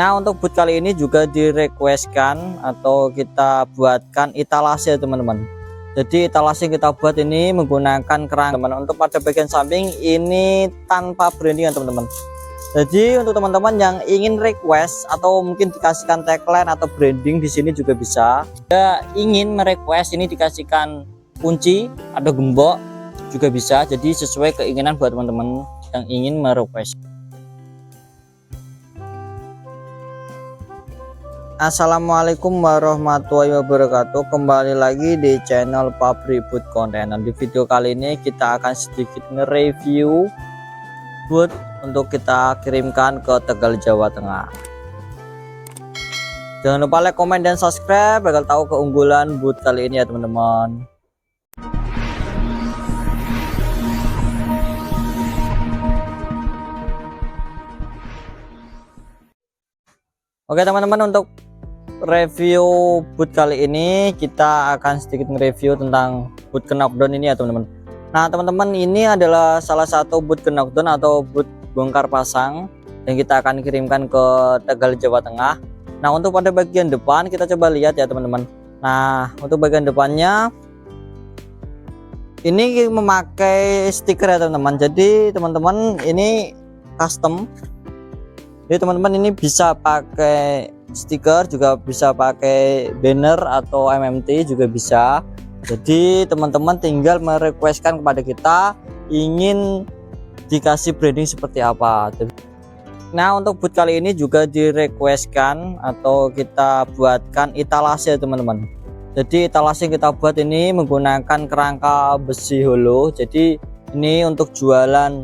Nah, untuk boot kali ini juga direquestkan atau kita buatkan etalase teman-teman. Jadi etalase yang kita buat ini menggunakan kerangka teman. Untuk pada bagian samping ini tanpa branding teman-teman. Jadi untuk teman-teman yang ingin request atau mungkin dikasihkan tagline atau branding di sini juga bisa. Jika ingin merequest ini dikasihkan kunci atau gembok juga bisa. Jadi sesuai keinginan buat teman-teman yang ingin merequest. Assalamualaikum warahmatullahi wabarakatuh. Kembali lagi di channel Pabrik Boot Container. Di video kali ini kita akan sedikit nge-review boot untuk kita kirimkan ke Tegal, Jawa Tengah. Jangan lupa like, komen, dan subscribe agar tahu keunggulan boot kali ini ya teman-teman. Oke teman-teman, untuk review boot kali ini kita akan sedikit nge-review tentang boot knockdown ini ya teman-teman. Nah teman-teman, ini adalah salah satu boot knockdown atau boot bongkar pasang yang kita akan kirimkan ke Tegal, Jawa Tengah. Nah untuk pada bagian depan kita coba lihat ya teman-teman. Nah untuk bagian depannya ini memakai stiker ya teman-teman. Jadi teman-teman ini custom. Jadi teman-teman ini bisa pakai stiker, juga bisa pakai banner atau MMT juga bisa. Jadi teman-teman tinggal merequestkan kepada kita ingin dikasih branding seperti apa. Nah untuk boot kali ini juga direquestkan atau kita buatkan etalase teman-teman. Jadi etalase yang kita buat ini menggunakan kerangka besi holo. Jadi ini untuk jualan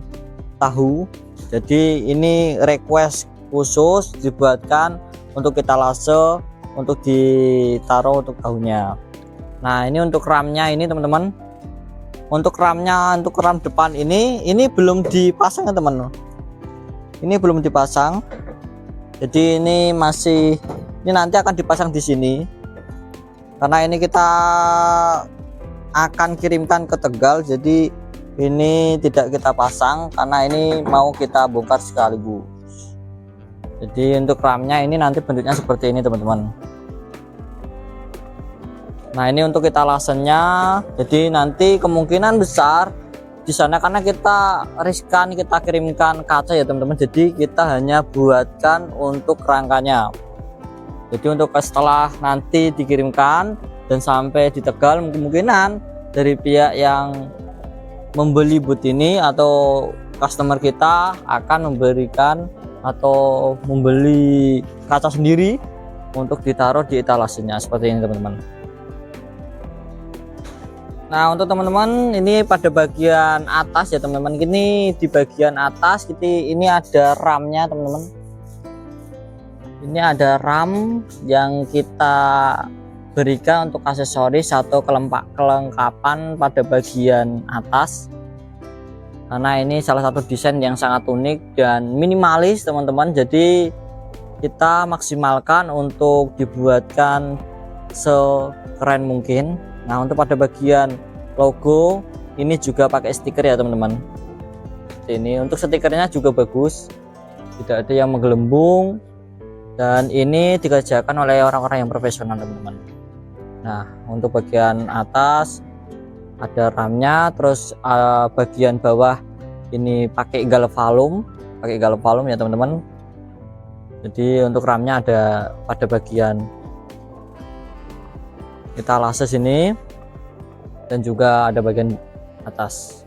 tahu. Jadi ini request khusus dibuatkan untuk etalase untuk ditaruh untuk tahunya. Nah ini untuk ramnya ini teman-teman. Untuk ramnya, untuk ram depan ini belum dipasang ya teman. Ini belum dipasang. Jadi ini masih, ini nanti akan dipasang di sini. Karena ini kita akan kirimkan ke Tegal. Jadi ini tidak kita pasang karena ini mau kita bongkar sekaligus. Jadi untuk ramnya ini nanti bentuknya seperti ini teman-teman. Nah ini untuk etalasenya. Jadi nanti kemungkinan besar di sana karena kita riskan kita kirimkan kaca ya teman-teman. Jadi kita hanya buatkan untuk rangkanya. Jadi untuk setelah nanti dikirimkan dan sampai di Tegal, kemungkinan dari pihak yang membeli boot ini atau customer kita akan memberikan atau membeli kaca sendiri untuk ditaruh di etalasenya seperti ini teman-teman. Nah untuk teman-teman ini pada bagian atas ya teman-teman, ini di bagian atas ini ada ramnya teman-teman. Ini ada ram yang kita berikan untuk aksesoris atau kelengkapan pada bagian atas. Karena ini salah satu desain yang sangat unik dan minimalis teman-teman. Jadi kita maksimalkan untuk dibuatkan sekeren mungkin. Nah untuk pada bagian logo ini juga pakai stiker ya teman-teman. Ini untuk stikernya juga bagus, tidak ada yang menggelembung, dan ini dikerjakan oleh orang-orang yang profesional teman-teman. Nah untuk bagian atas ada ramnya, terus bagian bawah ini pakai galvalum ya teman-teman. Jadi untuk ramnya ada pada bagian etalase sini dan juga ada bagian atas.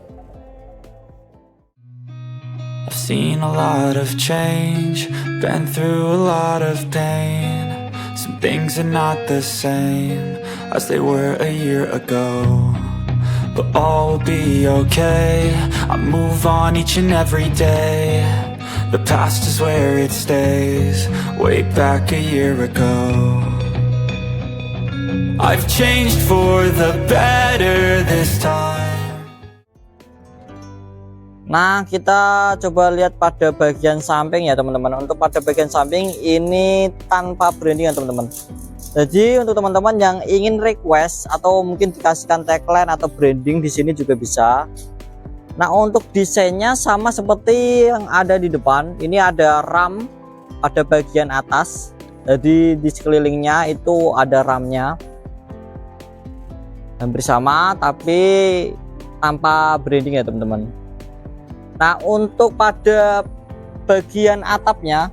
I've seen a lot of change, been through a lot of pain. Some things are not the same as they were a year ago, but all will be okay. I move on each and every day. The past is where it stays, way back a year ago. I've changed for the better this time. Nah kita coba lihat pada bagian samping ya teman-teman. Untuk pada bagian samping ini tanpa branding ya teman-teman. Jadi untuk teman-teman yang ingin request atau mungkin dikasihkan tagline atau branding di sini juga bisa. Nah untuk desainnya sama seperti yang ada di depan. Ini ada ram pada bagian atas, jadi di sekelilingnya itu ada ramnya hampir sama tapi tanpa branding ya teman-teman. Nah untuk pada bagian atapnya,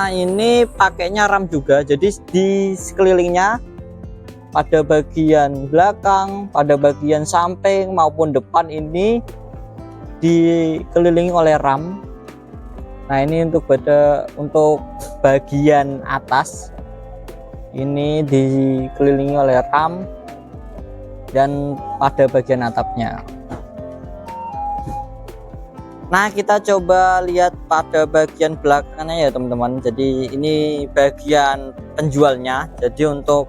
ini pakainya ram juga, jadi di sekelilingnya pada bagian belakang, pada bagian samping maupun depan ini dikelilingi oleh ram. Nah ini untuk bagian atas ini dikelilingi oleh ram dan pada bagian atapnya. Nah kita coba lihat pada bagian belakangnya ya teman-teman. Jadi ini bagian penjualnya. Jadi untuk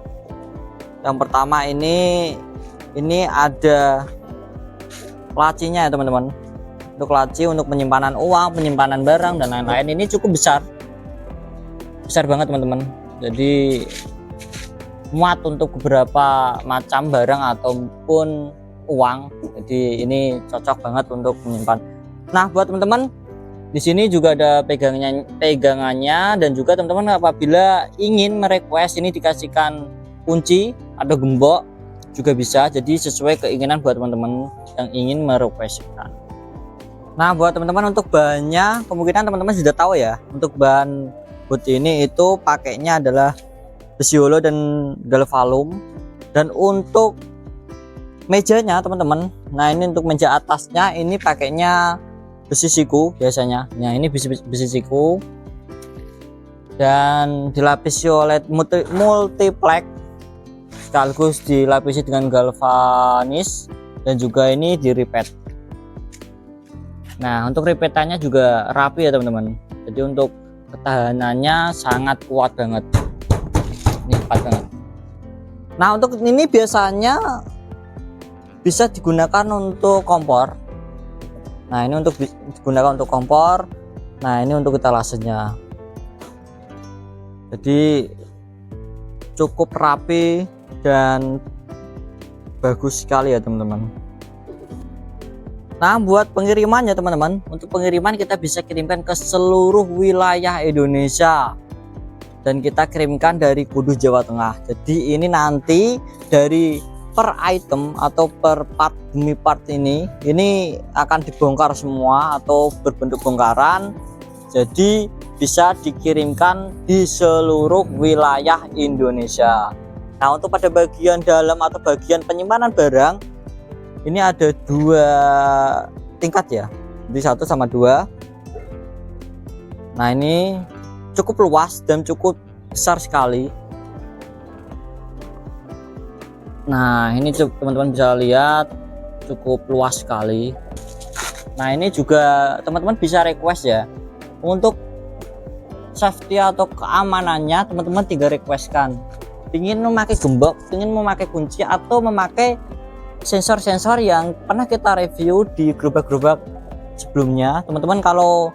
yang pertama ini ada lacinya ya teman-teman. Untuk laci untuk penyimpanan uang, penyimpanan barang dan lain-lain, ini cukup besar banget teman-teman. Jadi muat untuk beberapa macam barang ataupun uang. Jadi ini cocok banget untuk menyimpan. Nah buat teman-teman, di sini juga ada pegangannya dan juga teman-teman apabila ingin merequest ini dikasihkan kunci atau gembok juga bisa. Jadi sesuai keinginan buat teman-teman yang ingin merequestkan. Nah buat teman-teman untuk bahannya kemungkinan teman-teman sudah tahu ya. Untuk bahan boot ini itu pakainya adalah besi holo dan galvalum. Dan untuk mejanya teman-teman, nah ini untuk meja atasnya ini pakainya besi siku biasanya. Nah ini besi siku dan dilapisi oleh multiplex sekaligus dilapisi dengan galvanis dan juga ini di repeat. Nah untuk repeatannya juga rapi ya teman-teman. Jadi untuk ketahanannya sangat kuat banget, ini kuat banget. Nah untuk ini biasanya bisa digunakan untuk kompor. Nah ini untuk digunakan untuk kompor. Nah ini untuk etalasenya. Jadi cukup rapi dan bagus sekali ya teman-teman. Nah buat pengiriman ya teman-teman, untuk pengiriman kita bisa kirimkan ke seluruh wilayah Indonesia dan kita kirimkan dari Kudus Jawa Tengah. Jadi ini nanti dari per item atau per part demi part ini akan dibongkar semua atau berbentuk bongkaran, jadi bisa dikirimkan di seluruh wilayah Indonesia. Nah untuk pada bagian dalam atau bagian penyimpanan barang ini ada 2 tingkat ya, jadi 1 sama 2. Nah ini cukup luas dan cukup besar sekali. Nah ini teman-teman bisa lihat cukup luas sekali. Nah ini juga teman-teman bisa request ya, untuk safety atau keamanannya teman-teman tinggal requestkan ingin memakai gembok, ingin memakai kunci atau memakai sensor-sensor yang pernah kita review di gerobak-gerobak sebelumnya. Teman-teman kalau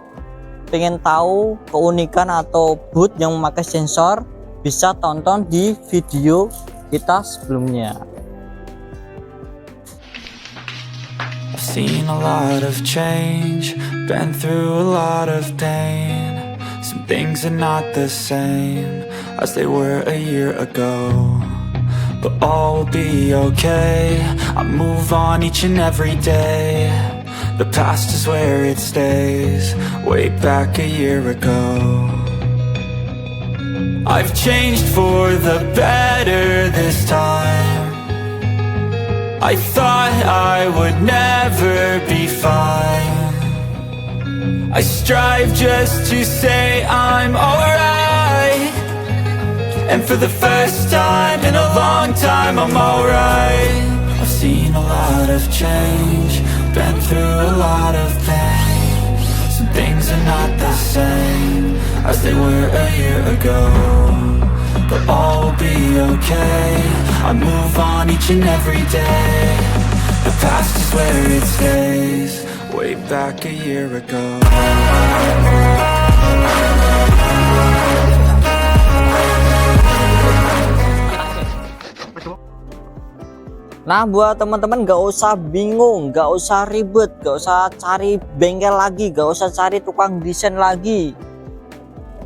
pengen tahu keunikan atau boot yang memakai sensor bisa tonton di video kita sebelumnya. I've seen a lot of change, been through a lot of pain. Some things are not the same as they were a year ago, but all will be okay. I move on each and every day. The past is where it stays, way back a year ago. I've changed for the better this time. I thought I would never be fine. I strive just to say I'm alright, and for the first time in a long time I'm alright. I've seen a lot of change, been through a lot of pain. Some things are not the same as they were a year ago, but all will be okay. I move on each and every day. The past is where it stays, way back a year ago. Nah, buat teman-teman gak usah bingung, gak usah ribet, gak usah cari bengkel lagi, gak usah cari tukang desain lagi.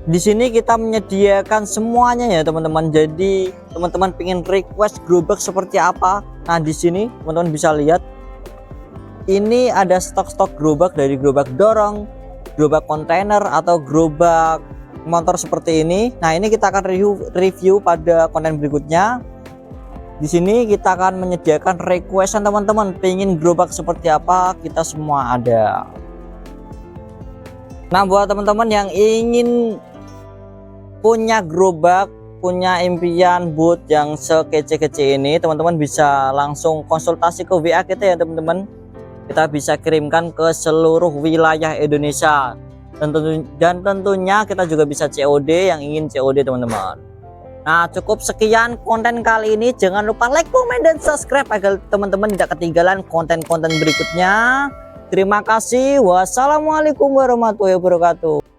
Di sini kita menyediakan semuanya ya teman-teman. Jadi teman-teman pengen request gerobak seperti apa? Nah, di sini teman-teman bisa lihat. Ini ada stok-stok gerobak, dari gerobak dorong, gerobak kontainer atau gerobak motor seperti ini. Nah, ini kita akan review pada konten berikutnya. Di sini kita akan menyediakan requestan teman-teman, pengen gerobak seperti apa, kita semua ada. Nah, buat teman-teman yang ingin punya gerobak, punya impian boot yang sekece-kece ini, teman-teman bisa langsung konsultasi ke WA kita ya teman-teman. Kita bisa kirimkan ke seluruh wilayah Indonesia. Dan tentunya kita juga bisa COD yang ingin COD teman-teman. Nah, cukup sekian konten kali ini. Jangan lupa like, komen, dan subscribe agar teman-teman tidak ketinggalan konten-konten berikutnya. Terima kasih. Wassalamualaikum warahmatullahi wabarakatuh.